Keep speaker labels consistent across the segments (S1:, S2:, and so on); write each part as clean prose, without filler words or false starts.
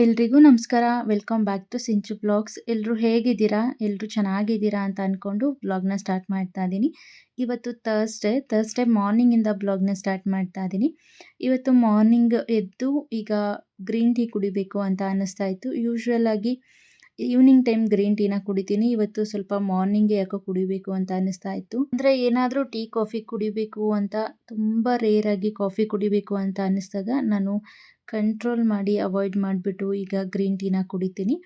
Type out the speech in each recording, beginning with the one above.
S1: ಎಲ್ರಿಗೂ ನಮಸ್ಕಾರ. Welcome back to Sinchu blogs. ಎಲ್ಲರೂ ಹೇಗಿದ್ದೀರಾ? ಎಲ್ಲರೂ ಚೆನ್ನಾಗಿದ್ದೀರಾ ಅಂತ ಅಂದ್ಕೊಂಡು ಬ್ಲಾಗ್ನ ಸ್ಟಾರ್ಟ್ ಮಾಡ್ತಾ ಇದ್ದೀನಿ. ಇವತ್ತು ಥರ್ಸ್ಡೇ ಮಾರ್ನಿಂಗಿಂದ ಬ್ಲಾಗ್ನ ಸ್ಟಾರ್ಟ್ ಮಾಡ್ತಾ ಇದ್ದೀನಿ. ಇವತ್ತು ಮಾರ್ನಿಂಗ್ ಎದ್ದು ಈಗ ಗ್ರೀನ್ ಟೀ ಕುಡಿಬೇಕು ಅಂತ ಅನ್ನಿಸ್ತಾ ಇತ್ತು. ಯೂಶ್ವಲ್ ಆಗಿ ಈವ್ನಿಂಗ್ ಟೈಮ್ ಗ್ರೀನ್ ಟೀನ ಕುಡಿತೀನಿ. ಇವತ್ತು ಸ್ವಲ್ಪ ಮಾರ್ನಿಂಗ್ಗೆ ಯಾಕೋ ಕುಡಿಬೇಕು ಅಂತ ಅನ್ನಿಸ್ತಾ ಇತ್ತು. ಅಂದರೆ ಏನಾದರೂ ಟೀ ಕಾಫಿ ಕುಡಿಬೇಕು ಅಂತ ತುಂಬ ರೇರಾಗಿ ಕಾಫಿ ಕುಡಿಬೇಕು ಅಂತ ಅನ್ನಿಸ್ದಾಗ ನಾನು ಕಂಟ್ರೋಲ್ ಮಾಡಿ ಅವಾಯ್ಡ್ ಮಾಡಿಬಿಟ್ಟು ಈಗ ಗ್ರೀನ್ ಟೀನ ಕುಡಿತೀನಿ.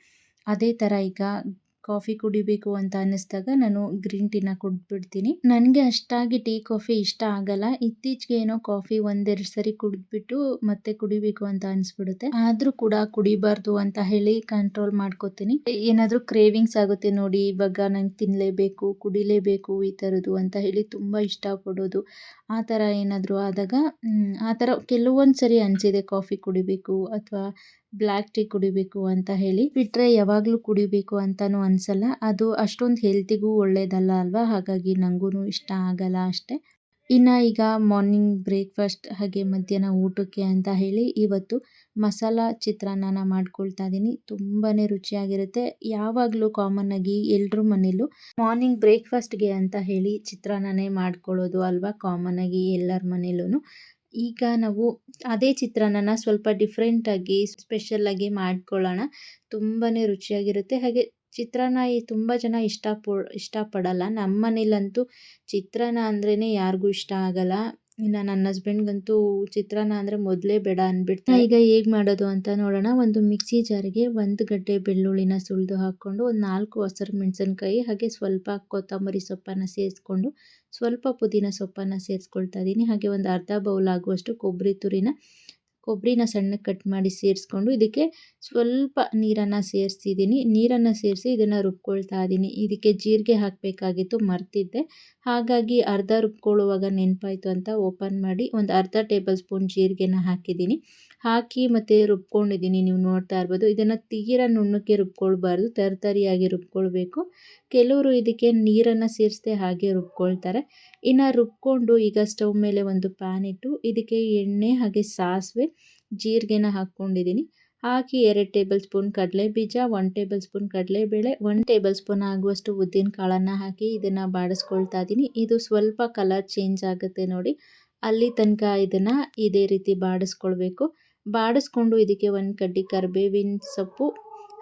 S1: ಅದೇ ಥರ ಈಗ ಕಾಫಿ ಕುಡಿಬೇಕು ಅಂತ ಅನ್ನಿಸ್ದಾಗ ನಾನು ಗ್ರೀನ್ ಟೀನ ಕುಡಿದ್ಬಿಡ್ತೀನಿ. ನನಗೆ ಅಷ್ಟಾಗಿ ಟೀ ಕಾಫಿ ಇಷ್ಟ ಆಗಲ್ಲ. ಇತ್ತೀಚೆಗೆ ಏನೋ ಕಾಫಿ ಒಂದೆರಡು ಸರಿ ಕುಡಿದ್ಬಿಟ್ಟು ಮತ್ತೆ ಕುಡಿಬೇಕು ಅಂತ ಅನಿಸ್ಬಿಡುತ್ತೆ. ಆದರೂ ಕೂಡ ಕುಡಿಬಾರ್ದು ಅಂತ ಹೇಳಿ ಕಂಟ್ರೋಲ್ ಮಾಡ್ಕೋತೀನಿ. ಏನಾದರೂ ಕ್ರೇವಿಂಗ್ಸ್ ಆಗುತ್ತೆ ನೋಡಿ, ಇವಾಗ ನಂಗೆ ತಿನ್ನಲೇಬೇಕು, ಕುಡಿಲೇಬೇಕು ಈ ಥರದ್ದು ಅಂತ ಹೇಳಿ ತುಂಬ ಇಷ್ಟಪಡೋದು. ಆ ಥರ ಏನಾದರೂ ಆದಾಗ ಆ ಥರ ಕೆಲವೊಂದು ಸರಿ ಅನಿಸಿದೆ ಕಾಫಿ ಕುಡಿಬೇಕು ಅಥವಾ ಬ್ಲ್ಯಾಕ್ ಟೀ ಕುಡಿಬೇಕು ಅಂತ ಹೇಳಿ. ಬಿಟ್ಟರೆ ಯಾವಾಗಲೂ ಕುಡಿಬೇಕು ಅಂತಲೂ ಅನಿಸಲ್ಲ. ಅದು ಅಷ್ಟೊಂದು ಹೆಲ್ತಿಗೂ ಒಳ್ಳೆಯದಲ್ಲ ಅಲ್ವಾ? ಹಾಗಾಗಿ ನನಗೂ ಇಷ್ಟ ಆಗಲ್ಲ ಅಷ್ಟೇ. ಇನ್ನು ಈಗ ಮಾರ್ನಿಂಗ್ ಬ್ರೇಕ್ಫಾಸ್ಟ್ ಹಾಗೆ ಮಧ್ಯಾಹ್ನ ಊಟಕ್ಕೆ ಅಂತ ಹೇಳಿ ಇವತ್ತು ಮಸಾಲ ಚಿತ್ರಾನ್ನ ಮಾಡ್ಕೊಳ್ತಾ ಇದ್ದೀನಿ. ತುಂಬಾ ರುಚಿಯಾಗಿರುತ್ತೆ. ಯಾವಾಗಲೂ ಕಾಮನ್ ಆಗಿ ಎಲ್ಲರ ಮನೇಲೂ ಮಾರ್ನಿಂಗ್ ಬ್ರೇಕ್ಫಾಸ್ಟ್ಗೆ ಅಂತ ಹೇಳಿ ಚಿತ್ರಾನ್ನನೇ ಮಾಡ್ಕೊಳ್ಳೋದು ಅಲ್ವಾ, ಕಾಮನ್ ಆಗಿ ಎಲ್ಲರ ಮನೇಲೂ. ಈಗ ನಾವು ಅದೇ ಚಿತ್ರಾನ್ನ ಸ್ವಲ್ಪ ಡಿಫ್ರೆಂಟಾಗಿ ಸ್ಪೆಷಲ್ಲಾಗಿ ಮಾಡ್ಕೊಳ್ಳೋಣ. ತುಂಬಾ ರುಚಿಯಾಗಿರುತ್ತೆ. ಹಾಗೆ ಚಿತ್ರಾನ್ನ ತುಂಬ ಜನ ಇಷ್ಟಪಡಲ್ಲ. ನಮ್ಮ ಮನೇಲಂತೂ ಚಿತ್ರಾನ್ನ ಅಂದ್ರೇ ಯಾರಿಗೂ ಇಷ್ಟ ಆಗಲ್ಲ. ಇನ್ನು ನನ್ನ ಹಸ್ಬೆಂಡ್ಗಂತೂ ಚಿತ್ರಾನ್ನ ಅಂದರೆ ಮೊದಲೇ ಬೇಡ ಅಂದ್ಬಿಡ್ತಾರೆ. ಈಗ ಹೇಗೆ ಮಾಡೋದು ಅಂತ ನೋಡೋಣ. ಒಂದು ಮಿಕ್ಸಿ ಜಾರಿಗೆ 1 ಗಡ್ಡೆ ಬೆಳ್ಳುಳ್ಳಿನ ಸುಲಿದು ಹಾಕ್ಕೊಂಡು, ಒಂದು 4 ಹಸಿರು ಮೆಣಸಿನ್ಕಾಯಿ ಹಾಗೆ ಸ್ವಲ್ಪ ಕೊತ್ತಂಬರಿ ಸೊಪ್ಪನ್ನು ಸೇರಿಸ್ಕೊಂಡು, ಸ್ವಲ್ಪ ಪುದೀನ ಸೊಪ್ಪನ್ನು ಸೇರಿಸ್ಕೊಳ್ತಾ ಇದ್ದೀನಿ. ಹಾಗೆ ಒಂದು ಅರ್ಧ ಬೌಲ್ ಆಗುವಷ್ಟು ಕೊಬ್ಬರಿನ ಸಣ್ಣಗೆ ಕಟ್ ಮಾಡಿ ಸೇರಿಸ್ಕೊಂಡು, ಇದಕ್ಕೆ ಸ್ವಲ್ಪ ನೀರನ್ನು ಸೇರಿಸಿದ್ದೀನಿ. ನೀರನ್ನು ಸೇರಿಸಿ ಇದನ್ನು ರುಬ್ಕೊಳ್ತಾ ಇದ್ದೀನಿ. ಇದಕ್ಕೆ ಜೀರಿಗೆ ಹಾಕಬೇಕಾಗಿತ್ತು, ಮರ್ತಿದ್ದೆ. ಹಾಗಾಗಿ ಅರ್ಧ ರುಬ್ಕೊಳ್ಳುವಾಗ ನೆನಪಾಯಿತು ಅಂತ ಓಪನ್ ಮಾಡಿ ಒಂದು ಅರ್ಧ ಟೇಬಲ್ ಸ್ಪೂನ್ ಜೀರಿಗೆನ ಹಾಕಿದ್ದೀನಿ. ಹಾಕಿ ಮತ್ತು ರುಬ್ಕೊಂಡಿದ್ದೀನಿ. ನೀವು ನೋಡ್ತಾ ಇರ್ಬೋದು. ಇದನ್ನು ತೀರಾ ನುಣ್ಣಕ್ಕೆ ರುಬ್ಕೊಳ್ಬಾರ್ದು, ತರಿಯಾಗಿ ರುಬ್ಕೊಳ್ಬೇಕು. ಕೆಲವರು ಇದಕ್ಕೆ ನೀರನ್ನು ಸೇರಿಸದೆ ಹಾಗೆ ರುಬ್ಕೊಳ್ತಾರೆ. ಇನ್ನು ರುಬ್ಕೊಂಡು ಈಗ ಸ್ಟವ್ ಮೇಲೆ ಒಂದು ಪ್ಯಾನ್ ಇಟ್ಟು ಇದಕ್ಕೆ ಎಣ್ಣೆ ಹಾಗೆ ಸಾಸಿವೆ ಜೀರಿಗೆನ ಹಾಕ್ಕೊಂಡಿದ್ದೀನಿ. ಹಾಕಿ 2 ಟೇಬಲ್ ಸ್ಪೂನ್ ಕಡಲೆಬೀಜ, 1 ಟೇಬಲ್ ಸ್ಪೂನ್ ಕಡಲೆಬೇಳೆ, 1 ಟೇಬಲ್ ಸ್ಪೂನ್ ಆಗುವಷ್ಟು ಉದ್ದಿನ ಕಾಳನ್ನು ಹಾಕಿ ಇದನ್ನು ಬಾಡಿಸ್ಕೊಳ್ತಾ ಇದ್ದೀನಿ. ಇದು ಸ್ವಲ್ಪ ಕಲರ್ ಚೇಂಜ್ ಆಗುತ್ತೆ ನೋಡಿ, ಅಲ್ಲಿ ತನಕ ಇದನ್ನು ಇದೇ ರೀತಿ ಬಾಡಿಸ್ಕೊಳ್ಬೇಕು. ಬಾಡಿಸ್ಕೊಂಡು ಇದಕ್ಕೆ 1 ಕಡ್ಡಿ ಕರಿಬೇವಿನ ಸೊಪ್ಪು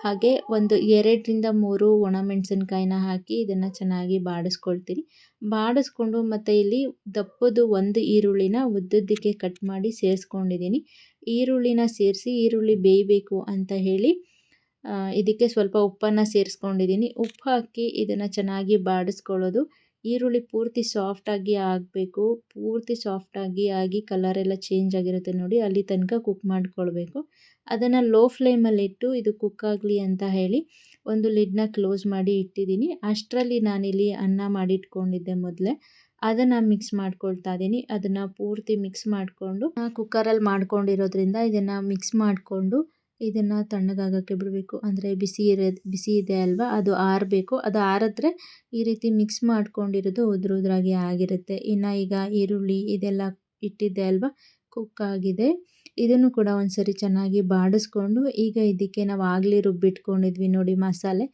S1: ಹಾಗೆ ಒಂದು 2ರಿಂದ 3 ಒಣಮೆಣಸಿನ್ಕಾಯಿನ ಹಾಕಿ ಇದನ್ನು ಚೆನ್ನಾಗಿ ಬಾಡಿಸ್ಕೊಳ್ತೀನಿ. ಬಾಡಿಸ್ಕೊಂಡು ಮತ್ತು ಇಲ್ಲಿ ದಪ್ಪದು 1 ಈರುಳ್ಳಿನ ಉದ್ದುದ್ದಕ್ಕೆ ಕಟ್ ಮಾಡಿ ಸೇರಿಸ್ಕೊಂಡಿದ್ದೀನಿ. ಈರುಳ್ಳಿನ ಸೇರಿಸಿ ಈರುಳ್ಳಿ ಬೇಯಬೇಕು ಅಂತ ಹೇಳಿ ಇದಕ್ಕೆ ಸ್ವಲ್ಪ ಉಪ್ಪನ್ನು ಸೇರಿಸ್ಕೊಂಡಿದ್ದೀನಿ. ಉಪ್ಪು ಹಾಕಿ ಇದನ್ನು ಚೆನ್ನಾಗಿ ಬಾಡಿಸ್ಕೊಳ್ಳೋದು. ಈರುಳ್ಳಿ ಪೂರ್ತಿ ಸಾಫ್ಟಾಗಿ ಆಗಬೇಕು. ಪೂರ್ತಿ ಸಾಫ್ಟಾಗಿ ಆಗಿ ಕಲರೆಲ್ಲ ಚೇಂಜ್ ಆಗಿರುತ್ತೆ ನೋಡಿ, ಅಲ್ಲಿ ತನಕ ಕುಕ್ ಮಾಡ್ಕೊಳ್ಬೇಕು. ಅದನ್ನು ಲೋ ಫ್ಲೇಮಲ್ಲಿಟ್ಟು ಇದು ಕುಕ್ ಆಗಲಿ ಅಂತ ಹೇಳಿ ಒಂದು ಲಿಡ್ನ ಕ್ಲೋಸ್ ಮಾಡಿ ಇಟ್ಟಿದ್ದೀನಿ. ಅಷ್ಟರಲ್ಲಿ ನಾನಿಲ್ಲಿ ಅನ್ನ ಮಾಡಿಟ್ಕೊಂಡಿದ್ದೆ ಮೊದಲೇ, ಅದನ್ನು ಮಿಕ್ಸ್ ಮಾಡ್ಕೊಳ್ತಾ ಇದ್ದೀನಿ. ಅದನ್ನು ಪೂರ್ತಿ ಮಿಕ್ಸ್ ಮಾಡಿಕೊಂಡು ಕುಕ್ಕರಲ್ಲಿ ಮಾಡ್ಕೊಂಡಿರೋದ್ರಿಂದ ಇದನ್ನು ಮಿಕ್ಸ್ ಮಾಡಿಕೊಂಡು ಇದನ್ನು ತಣ್ಣಗಾಗೋಕ್ಕೆ ಬಿಡಬೇಕು. ಅಂದರೆ ಬಿಸಿ ಇದೆ ಅಲ್ವಾ, ಅದು ಆರಬೇಕು. ಅದು ಆರಿದ್ರೆ ಈ ರೀತಿ ಮಿಕ್ಸ್ ಮಾಡ್ಕೊಂಡಿರೋದು ಉದುರಾಗಿ ಆಗಿರುತ್ತೆ. ಇನ್ನು ಈಗ ಈರುಳ್ಳಿ ಇದೆಲ್ಲ ಇಟ್ಟಿದ್ದೆ ಅಲ್ವಾ, ಕುಕ್ ಆಗಿದೆ. ಇದನ್ನು ಕೂಡ ಒಂದ್ಸರಿ ಚೆನ್ನಾಗಿ ಬಾಡಿಸ್ಕೊಂಡು ಈಗ ಇದಕ್ಕೆ ನಾವು ಆಗಲೇ ರುಬ್ಬಿಟ್ಕೊಂಡಿದ್ವಿ ನೋಡಿ ಮಸಾಲೆ,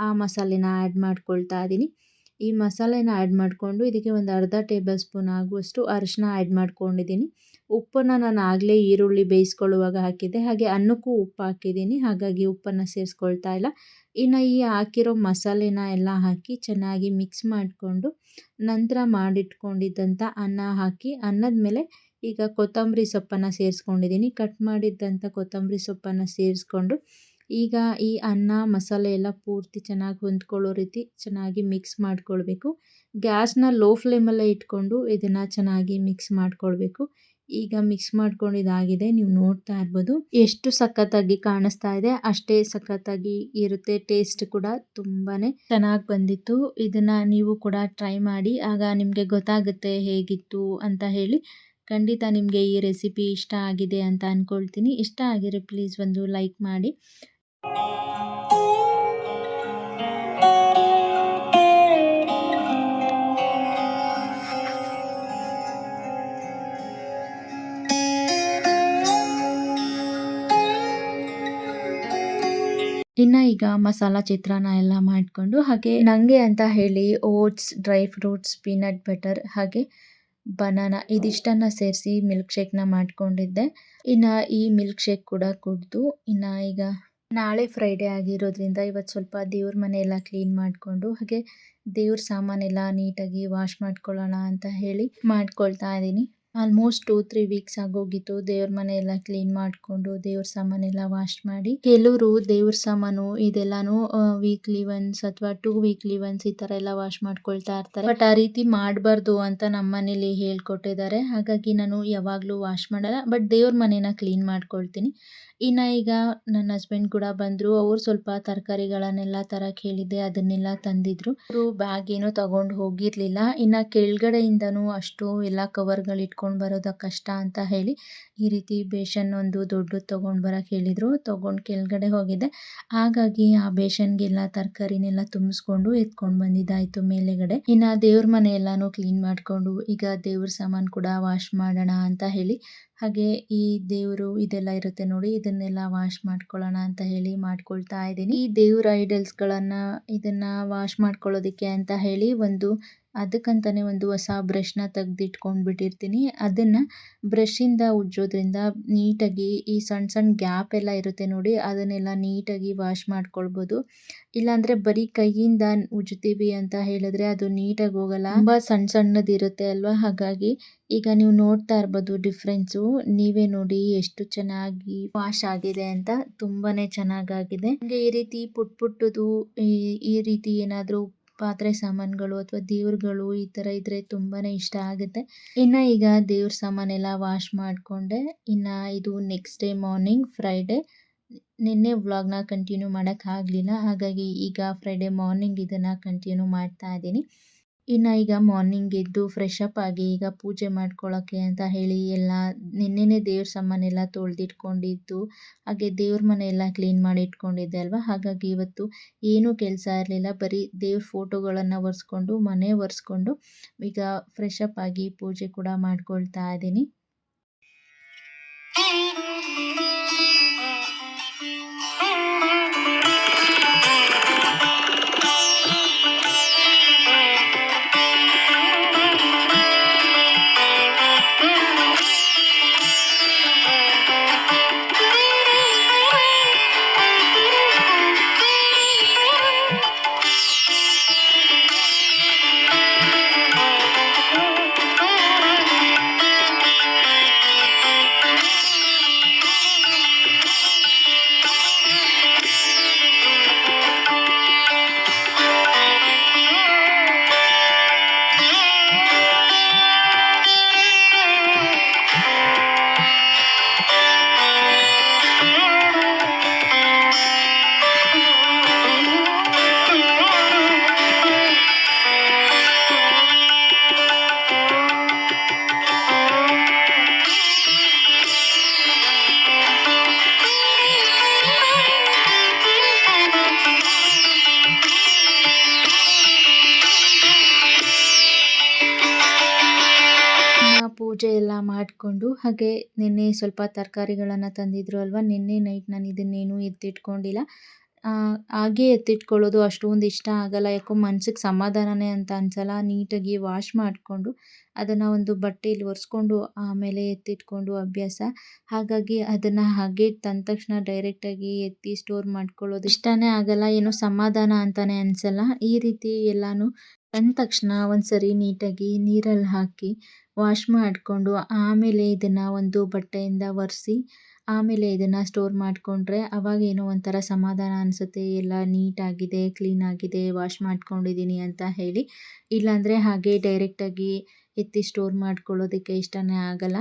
S1: ಆ ಮಸಾಲೆನ ಆ್ಯಡ್ ಮಾಡ್ಕೊಳ್ತಾ ಇದ್ದೀನಿ. ಈ ಮಸಾಲೆನ ಆ್ಯಡ್ ಮಾಡಿಕೊಂಡು ಇದಕ್ಕೆ ಒಂದು ಅರ್ಧ ಟೇಬಲ್ ಸ್ಪೂನ್ ಆಗುವಷ್ಟು ಅರಿಶಿನ ಆ್ಯಡ್ ಮಾಡ್ಕೊಂಡಿದ್ದೀನಿ. ಉಪ್ಪನ್ನು ನಾನು ಆಗಲೇ ಈರುಳ್ಳಿ ಬೇಯಿಸ್ಕೊಳ್ಳುವಾಗ ಹಾಕಿದ್ದೆ, ಹಾಗೆ ಅನ್ನಕ್ಕೂ ಉಪ್ಪು ಹಾಕಿದ್ದೀನಿ. ಹಾಗಾಗಿ ಉಪ್ಪನ್ನು ಸೇರಿಸ್ಕೊಳ್ತಾ ಇಲ್ಲ. ಇನ್ನು ಈ ಹಾಕಿರೋ ಮಸಾಲೆನ ಎಲ್ಲ ಹಾಕಿ ಚೆನ್ನಾಗಿ ಮಿಕ್ಸ್ ಮಾಡಿಕೊಂಡು ನಂತರ ಮಾಡಿಟ್ಕೊಂಡಿದ್ದಂಥ ಅನ್ನ ಹಾಕಿ, ಅನ್ನದ ಮೇಲೆ ಈಗ ಕೊತ್ತಂಬರಿ ಸೊಪ್ಪನ್ನು ಸೇರಿಸ್ಕೊಂಡಿದ್ದೀನಿ. ಕಟ್ ಮಾಡಿದ್ದಂಥ ಕೊತ್ತಂಬರಿ ಸೊಪ್ಪನ್ನು ಸೇರಿಸ್ಕೊಂಡು ಈಗ ಈ ಅನ್ನ ಮಸಾಲೆ ಎಲ್ಲ ಪೂರ್ತಿ ಚೆನ್ನಾಗಿ ಹೊಂದ್ಕೊಳ್ಳೋ ರೀತಿ ಚೆನ್ನಾಗಿ ಮಿಕ್ಸ್ ಮಾಡ್ಕೊಳ್ಬೇಕು. ಗ್ಯಾಸ್ನ ಲೋ ಫ್ಲೇಮಲ್ಲೇ ಇಟ್ಕೊಂಡು ಇದನ್ನು ಚೆನ್ನಾಗಿ ಮಿಕ್ಸ್ ಮಾಡ್ಕೊಳ್ಬೇಕು. ಈಗ ಮಿಕ್ಸ್ ಮಾಡ್ಕೊಂಡಿದ್ದಾಗಿದೆ, ನೀವು ನೋಡ್ತಾ ಇರ್ಬೋದು. ಎಷ್ಟು ಸಖತ್ತಾಗಿ ಕಾಣಿಸ್ತಾ ಇದೆ, ಅಷ್ಟೇ ಸಖತ್ತಾಗಿ ಇರುತ್ತೆ. ಟೇಸ್ಟ್ ಕೂಡ ತುಂಬಾ ಚೆನ್ನಾಗಿ ಬಂದಿತ್ತು. ಇದನ್ನು ನೀವು ಕೂಡ ಟ್ರೈ ಮಾಡಿ, ಆಗ ನಿಮಗೆ ಗೊತ್ತಾಗುತ್ತೆ ಹೇಗಿತ್ತು ಅಂತ ಹೇಳಿ. ಖಂಡಿತ ನಿಮಗೆ ಈ ರೆಸಿಪಿ ಇಷ್ಟ ಆಗಿದೆ ಅಂತ ಅಂದ್ಕೊಳ್ತೀನಿ. ಇಷ್ಟ ಆಗಿದ್ರೆ ಪ್ಲೀಸ್ ಒಂದು ಲೈಕ್ ಮಾಡಿ. ಇನ್ನು ಈಗ ಮಸಾಲ ಚಿತ್ರಾನ್ನ ಎಲ್ಲ ಮಾಡಿಕೊಂಡು ಹಾಗೆ ನನಗೆ ಅಂತ ಹೇಳಿ oats, dry fruits, peanut butter ಹಾಗೆ ಬನಾನಾ ಇದಿಷ್ಟನ್ನು ಸೇರಿಸಿ ಮಿಲ್ಕ್ ಶೇಕ್ನ ಮಾಡ್ಕೊಂಡಿದ್ದೆ. ಇನ್ನು ಈ ಮಿಲ್ಕ್ ಶೇಕ್ ಕೂಡ ಕುಡಿದು ಇನ್ನು ಈಗ ನಾಳೆ ಫ್ರೈಡೇ ಆಗಿರೋದ್ರಿಂದ ಇವತ್ತು ಸ್ವಲ್ಪ ದೇವ್ರ ಮನೆ ಎಲ್ಲ ಕ್ಲೀನ್ ಮಾಡಿಕೊಂಡು ಹಾಗೆ ದೇವ್ರ ಸಾಮಾನೆಲ್ಲ ನೀಟಾಗಿ ವಾಶ್ ಮಾಡ್ಕೊಳ್ಳೋಣ ಅಂತ ಹೇಳಿ ಮಾಡ್ಕೊಳ್ತಾ ಇದ್ದೀನಿ. ಆಲ್ಮೋಸ್ಟ್ 2-3 ವೀಕ್ಸ್ ಆಗೋಗಿತ್ತು ದೇವ್ರ ಮನೆ ಎಲ್ಲ ಕ್ಲೀನ್ ಮಾಡಿಕೊಂಡು ದೇವ್ರ ಸಾಮಾನೆಲ್ಲ ವಾಶ್ ಮಾಡಿ. ಕೆಲವರು ದೇವ್ರ ಸಾಮಾನು ಇದೆಲ್ಲಾನು ವೀಕ್ಲಿ ಒನ್ಸ್ ಅಥವಾ 2 ವೀಕ್ಲಿ ಒನ್ಸ್ ಈ ಥರ ಎಲ್ಲ ವಾಶ್ ಮಾಡ್ಕೊಳ್ತಾ ಇರ್ತಾರೆ. ಬಟ್ ಆ ರೀತಿ ಮಾಡಬಾರ್ದು ಅಂತ ನಮ್ಮ ಮನೇಲಿ ಹೇಳ್ಕೊಟ್ಟಿದ್ದಾರೆ. ಹಾಗಾಗಿ ನಾನು ಯಾವಾಗಲೂ ವಾಶ್ ಮಾಡಲ್ಲ, ಬಟ್ ದೇವ್ರ ಮನೇನ ಕ್ಲೀನ್ ಮಾಡ್ಕೊಳ್ತೀನಿ. ಇನ್ನು ಈಗ ನನ್ನ ಹಸ್ಬೆಂಡ್ ಕೂಡ ಬಂದರು. ಅವ್ರು ಸ್ವಲ್ಪ ತರಕಾರಿಗಳನ್ನೆಲ್ಲ ತರಕ್ಕೆ ಹೇಳಿದ್ದೆ, ಅದನ್ನೆಲ್ಲ ತಂದಿದ್ರು. ಅವರು ಬ್ಯಾಗ್ ಏನೂ ತಗೊಂಡು ಹೋಗಿರಲಿಲ್ಲ. ಇನ್ನು ಕೆಳಗಡೆಯಿಂದನೂ ಅಷ್ಟು ಎಲ್ಲ ಕವರ್ಗಳು ಇಟ್ಕೊಂಡು ಬರೋದು ಕಷ್ಟ ಅಂತ ಹೇಳಿ ಈ ರೀತಿ ಬೇಷನ್ ಒಂದು ದೊಡ್ಡದು ತೊಗೊಂಡು ಬರೋಕ್ಕೆ ಹೇಳಿದರು. ತೊಗೊಂಡು ಕೆಳಗಡೆ ಹೋಗಿದ್ದೆ. ಹಾಗಾಗಿ ಆ ಬೇಷನ್ಗೆಲ್ಲ ತರಕಾರಿನೆಲ್ಲ ತುಂಬಿಸ್ಕೊಂಡು ಎತ್ಕೊಂಡು ಬಂದಿದ್ದಾಯಿತು ಮೇಲೆಗಡೆ. ಇನ್ನು ದೇವ್ರ ಮನೆ ಎಲ್ಲನೂ ಕ್ಲೀನ್ ಮಾಡಿಕೊಂಡು ಈಗ ದೇವ್ರ ಸಾಮಾನು ಕೂಡ ವಾಶ್ ಮಾಡೋಣ ಅಂತ ಹೇಳಿ ಹಾಗೆ ಈ ದೇವರು ಇದೆಲ್ಲ ಇರುತ್ತೆ ನೋಡಿ, ಇದನ್ನೆಲ್ಲ ವಾಶ್ ಮಾಡ್ಕೊಳ್ಳೋಣ ಅಂತ ಹೇಳಿ ಮಾಡ್ಕೊಳ್ತಾ ಇದ್ದೀನಿ. ಈ ದೇವ್ರ ಐಡಲ್ಸ್ಗಳನ್ನ ಇದನ್ನ ವಾಶ್ ಮಾಡ್ಕೊಳ್ಳೋದಕ್ಕೆ ಅಂತ ಹೇಳಿ ಅದಕ್ಕಂತಾನೆ ಒಂದು ಹೊಸ ಬ್ರಷ್ನ ತೆಗೆದಿಟ್ಕೊಂಡ್ಬಿಟ್ಟಿರ್ತೀನಿ. ಅದನ್ನು ಬ್ರಷಿಂದ ಉಜ್ಜೋದ್ರಿಂದ ನೀಟಾಗಿ ಈ ಸಣ್ಣ ಸಣ್ಣ ಗ್ಯಾಪ್ ಎಲ್ಲ ಇರುತ್ತೆ ನೋಡಿ, ಅದನ್ನೆಲ್ಲ ನೀಟಾಗಿ ವಾಶ್ ಮಾಡ್ಕೊಳ್ಬೋದು. ಇಲ್ಲಾಂದರೆ ಬರೀ ಕೈಯಿಂದ ಉಜ್ತೀವಿ ಅಂತ ಹೇಳಿದ್ರೆ ಅದು ನೀಟಾಗಿ ಹೋಗಲ್ಲ, ತುಂಬ ಸಣ್ಣ ಸಣ್ಣದಿರುತ್ತೆ ಅಲ್ವಾ. ಹಾಗಾಗಿ ಈಗ ನೀವು ನೋಡ್ತಾ ಇರ್ಬೋದು ಡಿಫ್ರೆನ್ಸು, ನೀವೇ ನೋಡಿ ಎಷ್ಟು ಚೆನ್ನಾಗಿ ವಾಶ್ ಆಗಿದೆ ಅಂತ. ತುಂಬಾನೇ ಚೆನ್ನಾಗಾಗಿದೆ. ನನಗೆ ಈ ರೀತಿ ಪುಟ್ಟದು ಈ ರೀತಿ ಏನಾದರೂ ಪಾತ್ರೆ ಸಾಮಾನುಗಳು ಅಥವಾ ದೇವ್ರುಗಳು ಈ ಥರ ಇದ್ರೆ ತುಂಬಾನೇ ಇಷ್ಟ ಆಗುತ್ತೆ. ಇನ್ನು ಈಗ ದೇವ್ರ ಸಾಮಾನೆಲ್ಲ ವಾಶ್ ಮಾಡಿಕೊಂಡೆ. ಇನ್ನು ಇದು ನೆಕ್ಸ್ಟ್ ಡೇ ಮಾರ್ನಿಂಗ್ ಫ್ರೈಡೇ. ನಿನ್ನೆ ವ್ಲಾಗ್ನ ಕಂಟಿನ್ಯೂ ಮಾಡೋಕ್ಕಾಗಲಿಲ್ಲ, ಹಾಗಾಗಿ ಈಗ ಫ್ರೈಡೇ ಮಾರ್ನಿಂಗ್ ಇದನ್ನು ಕಂಟಿನ್ಯೂ ಮಾಡ್ತಾ ಇದ್ದೀನಿ. ಇನ್ನು ಈಗ ಮಾರ್ನಿಂಗ್ ಎದ್ದು ಫ್ರೆಶ್ ಅಪ್ ಆಗಿ ಈಗ ಪೂಜೆ ಮಾಡ್ಕೊಳ್ಳೋಕ್ಕೆ ಅಂತ ಹೇಳಿ ಎಲ್ಲ ನಿನ್ನೆನೇ ದೇವ್ರ ಸಾಮಾನೆಲ್ಲ ತೊಳೆದಿಟ್ಕೊಂಡಿದ್ದು, ಹಾಗೆ ದೇವ್ರ ಮನೆ ಎಲ್ಲ ಕ್ಲೀನ್ ಮಾಡಿ ಇಟ್ಕೊಂಡಿದ್ದೆ ಅಲ್ವಾ. ಹಾಗಾಗಿ ಇವತ್ತು ಏನೂ ಕೆಲಸ ಇರಲಿಲ್ಲ, ಬರೀ ದೇವ್ರ ಫೋಟೋಗಳನ್ನು ಒರೆಸ್ಕೊಂಡು ಮನೆ ಒರೆಸ್ಕೊಂಡು ಈಗ ಫ್ರೆಶ್ ಅಪ್ ಆಗಿ ಪೂಜೆ ಕೂಡ ಮಾಡ್ಕೊಳ್ತಾ ಇದ್ದೀನಿ. ಪೂಜೆ ಎಲ್ಲ ಮಾಡಿಕೊಂಡು ಹಾಗೆ ನಿನ್ನೆ ಸ್ವಲ್ಪ ತರಕಾರಿಗಳನ್ನು ತಂದಿದ್ರು ಅಲ್ವಾ, ನಿನ್ನೆ ನೈಟ್ ನಾನು ಇದನ್ನೇನು ಎತ್ತಿಟ್ಕೊಂಡಿಲ್ಲ. ಹಾಗೆ ಎತ್ತಿಟ್ಕೊಳ್ಳೋದು ಅಷ್ಟೊಂದು ಇಷ್ಟ ಆಗಲ್ಲ, ಯಾಕೋ ಮನ್ಸಿಗೆ ಸಮಾಧಾನನೇ ಅಂತ ಅನ್ಸಲ್ಲ. ನೀಟಾಗಿ ವಾಶ್ ಮಾಡಿಕೊಂಡು ಅದನ್ನು ಒಂದು ಬಟ್ಟೆಯಲ್ಲಿ ಒರೆಸ್ಕೊಂಡು ಆಮೇಲೆ ಎತ್ತಿಟ್ಕೊಂಡು ಅಭ್ಯಾಸ. ಹಾಗಾಗಿ ಅದನ್ನು ಹಾಗೆ ತಂದ ತಕ್ಷಣ ಡೈರೆಕ್ಟಾಗಿ ಎತ್ತಿ ಸ್ಟೋರ್ ಮಾಡ್ಕೊಳ್ಳೋದು ಇಷ್ಟನೇ ಆಗಲ್ಲ, ಏನೋ ಸಮಾಧಾನ ಅಂತಲೇ ಅನಿಸಲ್ಲ. ಈ ರೀತಿ ಎಲ್ಲನೂ ತಂದ ತಕ್ಷಣ ಒಂದ್ಸರಿ ನೀಟಾಗಿ ನೀರಲ್ಲಿ ಹಾಕಿ ವಾಶ್ ಮಾಡಿಕೊಂಡು ಆಮೇಲೆ ಇದನ್ನು ಒಂದು ಬಟ್ಟೆಯಿಂದ ಒರೆಸಿ ಆಮೇಲೆ ಇದನ್ನು ಸ್ಟೋರ್ ಮಾಡಿಕೊಂಡ್ರೆ ಅವಾಗೇನೋ ಒಂಥರ ಸಮಾಧಾನ ಅನಿಸುತ್ತೆ, ಎಲ್ಲ ನೀಟಾಗಿದೆ, ಕ್ಲೀನಾಗಿದೆ, ವಾಶ್ ಮಾಡ್ಕೊಂಡಿದ್ದೀನಿ ಅಂತ ಹೇಳಿ. ಇಲ್ಲಾಂದರೆ ಹಾಗೆ ಡೈರೆಕ್ಟಾಗಿ ಎತ್ತಿ ಸ್ಟೋರ್ ಮಾಡ್ಕೊಳ್ಳೋದಕ್ಕೆ ಇಷ್ಟನೇ ಆಗಲ್ಲ.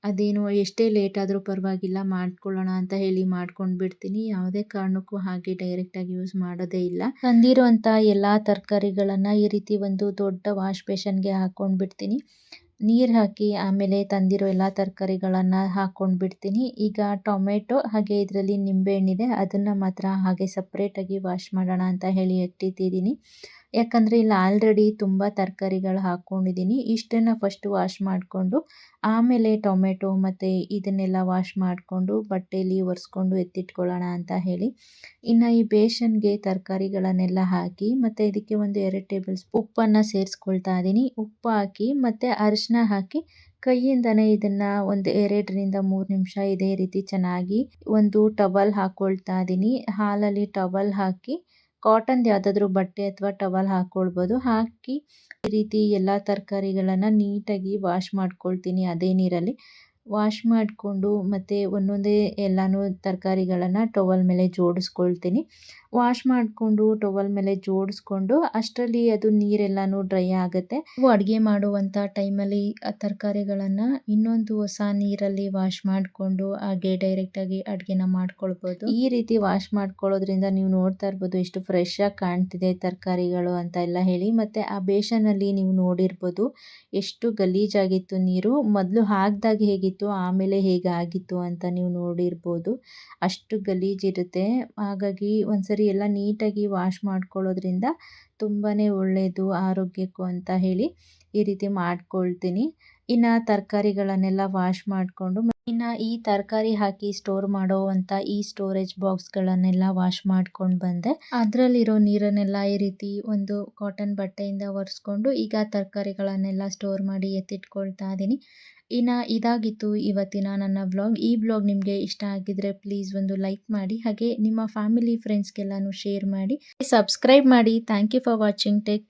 S1: ಅದೇನು ಎಷ್ಟೇ ಲೇಟ್ ಆದರೂ ಪರವಾಗಿಲ್ಲ ಮಾಡ್ಕೊಳ್ಳೋಣ ಅಂತ ಹೇಳಿ ಮಾಡ್ಕೊಂಡು ಬಿಡ್ತೀನಿ. ಯಾವುದೇ ಕಾರಣಕ್ಕೂ ಹಾಗೆ ಡೈರೆಕ್ಟಾಗಿ ಯೂಸ್ ಮಾಡೋದೇ ಇಲ್ಲ. ತಂದಿರುವಂಥ ಎಲ್ಲ ತರಕಾರಿಗಳನ್ನು ಈ ರೀತಿ ಒಂದು ದೊಡ್ಡ ವಾಶ್ ಬೇಷನ್ಗೆ ಹಾಕ್ಕೊಂಡು ಬಿಡ್ತೀನಿ. ನೀರು ಹಾಕಿ ಆಮೇಲೆ ತಂದಿರೋ ಎಲ್ಲ ತರಕಾರಿಗಳನ್ನು ಹಾಕ್ಕೊಂಡು ಬಿಡ್ತೀನಿ. ಈಗ ಟೊಮೆಟೊ ಹಾಗೆ ಇದರಲ್ಲಿ ನಿಂಬೆಹಣ್ಣಿದೆ, ಅದನ್ನು ಮಾತ್ರ ಹಾಗೆ ಸಪ್ರೇಟಾಗಿ ವಾಶ್ ಮಾಡೋಣ ಅಂತ ಹೇಳಿ ಇಟ್ಟಿದ್ದೀನಿ. ಯಾಕಂದರೆ ಇಲ್ಲಿ ಆಲ್ರೆಡಿ ತುಂಬ ತರಕಾರಿಗಳು ಹಾಕ್ಕೊಂಡಿದ್ದೀನಿ. ಇಷ್ಟನ್ನು ಫಸ್ಟ್ ವಾಶ್ ಮಾಡಿಕೊಂಡು ಆಮೇಲೆ ಟೊಮೆಟೊ ಮತ್ತು ಇದನ್ನೆಲ್ಲ ವಾಶ್ ಮಾಡಿಕೊಂಡು ಬಟ್ಟೆಯಲ್ಲಿ ಒರೆಸ್ಕೊಂಡು ಎತ್ತಿಟ್ಕೊಳ್ಳೋಣ ಅಂತ ಹೇಳಿ. ಇನ್ನು ಈ ಬೇಸನ್ಗೆ ತರಕಾರಿಗಳನ್ನೆಲ್ಲ ಹಾಕಿ ಮತ್ತು ಇದಕ್ಕೆ ಒಂದು 2 ಟೇಬಲ್ ಸ್ಪೂನ್ ಉಪ್ಪನ್ನು ಸೇರಿಸ್ಕೊಳ್ತಾ ಇದ್ದೀನಿ. ಉಪ್ಪು ಹಾಕಿ ಮತ್ತು ಅರಿಶಿನ ಹಾಕಿ ಕೈಯಿಂದನೇ ಇದನ್ನು ಒಂದು 2ರಿಂದ 3 ನಿಮಿಷ ಇದೇ ರೀತಿ ಚೆನ್ನಾಗಿ ಒಂದು ಟವಲ್ ಹಾಕ್ಕೊಳ್ತಾ ಇದ್ದೀನಿ. ಹಾಲಲ್ಲಿ ಟವಲ್ ಹಾಕಿ ಕಾಟನ್ದು ಯಾವುದಾದ್ರೂ ಬಟ್ಟೆ ಅಥವಾ ಟವಲ್ ಹಾಕ್ಕೊಳ್ಬೋದು. ಹಾಕಿ ಈ ರೀತಿ ಎಲ್ಲ ತರಕಾರಿಗಳನ್ನು ನೀಟಾಗಿ ವಾಶ್ ಮಾಡ್ಕೊಳ್ತೀನಿ ಅದೇ ನೀರಲ್ಲಿ. ವಾಶ್ ಮಾಡಿಕೊಂಡು ಮತ್ತು ಒಂದೊಂದೇ ಎಲ್ಲನೂ ತರಕಾರಿಗಳನ್ನು ಟವಲ್ ಮೇಲೆ ಜೋಡಿಸ್ಕೊಳ್ತೀನಿ. ವಾಶ್ ಮಾಡಿಕೊಂಡು ಟವಲ್ ಮೇಲೆ ಜೋಡಿಸ್ಕೊಂಡು ಅಷ್ಟರಲ್ಲಿ ಅದು ನೀರೆಲ್ಲನೂ ಡ್ರೈ ಆಗುತ್ತೆ. ನೀವು ಅಡುಗೆ ಮಾಡುವಂಥ ಟೈಮಲ್ಲಿ ಆ ತರಕಾರಿಗಳನ್ನು ಇನ್ನೊಂದು ಹೊಸ ನೀರಲ್ಲಿ ವಾಶ್ ಮಾಡಿಕೊಂಡು ಹಾಗೆ ಡೈರೆಕ್ಟಾಗಿ ಅಡುಗೆನ ಮಾಡ್ಕೊಳ್ಬೋದು. ಈ ರೀತಿ ವಾಶ್ ಮಾಡ್ಕೊಳ್ಳೋದ್ರಿಂದ ನೀವು ನೋಡ್ತಾ ಇರ್ಬೋದು ಎಷ್ಟು ಫ್ರೆಶ್ ಆಗಿ ಕಾಣ್ತಿದೆ ತರಕಾರಿಗಳು ಅಂತ ಎಲ್ಲ ಹೇಳಿ. ಮತ್ತು ಆ ಬೇಸನಲ್ಲಿ ನೀವು ನೋಡಿರ್ಬೋದು ಎಷ್ಟು ಗಲೀಜಾಗಿತ್ತು ನೀರು. ಮೊದಲು ಹಾಕಿದಾಗ ಹೇಗಿತ್ತು ಆಮೇಲೆ ಹೇಗಾಗಿತ್ತು ಅಂತ ನೀವು ನೋಡಿರ್ಬೋದು. ಅಷ್ಟು ಗಲೀಜಿರುತ್ತೆ. ಹಾಗಾಗಿ ಒಂದ್ಸರಿ ಎಲ್ಲ ನೀಟಾಗಿ ವಾಶ್ ಮಾಡ್ಕೊಳ್ಳೋದ್ರಿಂದ ತುಂಬಾ ಒಳ್ಳೆಯದು ಆರೋಗ್ಯಕ್ಕೂ ಅಂತ ಹೇಳಿ ಈ ರೀತಿ ಮಾಡ್ಕೊಳ್ತೀನಿ. ಇನ್ನು ತರಕಾರಿಗಳನ್ನೆಲ್ಲ ವಾಶ್ ಮಾಡಿಕೊಂಡು ಇನ್ನು ಈ ತರಕಾರಿ ಹಾಕಿ ಸ್ಟೋರ್ ಮಾಡೋವಂಥ ಈ ಸ್ಟೋರೇಜ್ ಬಾಕ್ಸ್ಗಳನ್ನೆಲ್ಲ ವಾಶ್ ಮಾಡ್ಕೊಂಡು ಬಂದೆ. ಅದರಲ್ಲಿರೋ ನೀರನ್ನೆಲ್ಲ ಈ ರೀತಿ ಒಂದು ಕಾಟನ್ ಬಟ್ಟೆಯಿಂದ ಒರೆಸ್ಕೊಂಡು ಈಗ ತರಕಾರಿಗಳನ್ನೆಲ್ಲ ಸ್ಟೋರ್ ಮಾಡಿ ಎತ್ತಿಟ್ಕೊಳ್ತಾ ಇದ್ದೀನಿ. ಇನ್ನು ಇದಾಗಿತ್ತು ಇವತ್ತಿನ ನನ್ನ ವ್ಲಾಗ್. ಈ ವ್ಲಾಗ್ ನಿಮಗೆ ಇಷ್ಟ ಆಗಿದ್ರೆ ಪ್ಲೀಸ್ ಒಂದು ಲೈಕ್ ಮಾಡಿ, ಹಾಗೆ ನಿಮ್ಮ ಫ್ಯಾಮಿಲಿ ಫ್ರೆಂಡ್ಸ್ಗೆಲ್ಲನೂ ಶೇರ್ ಮಾಡಿ, ಸಬ್ಸ್ಕ್ರೈಬ್ ಮಾಡಿ. Thank you for watching. Take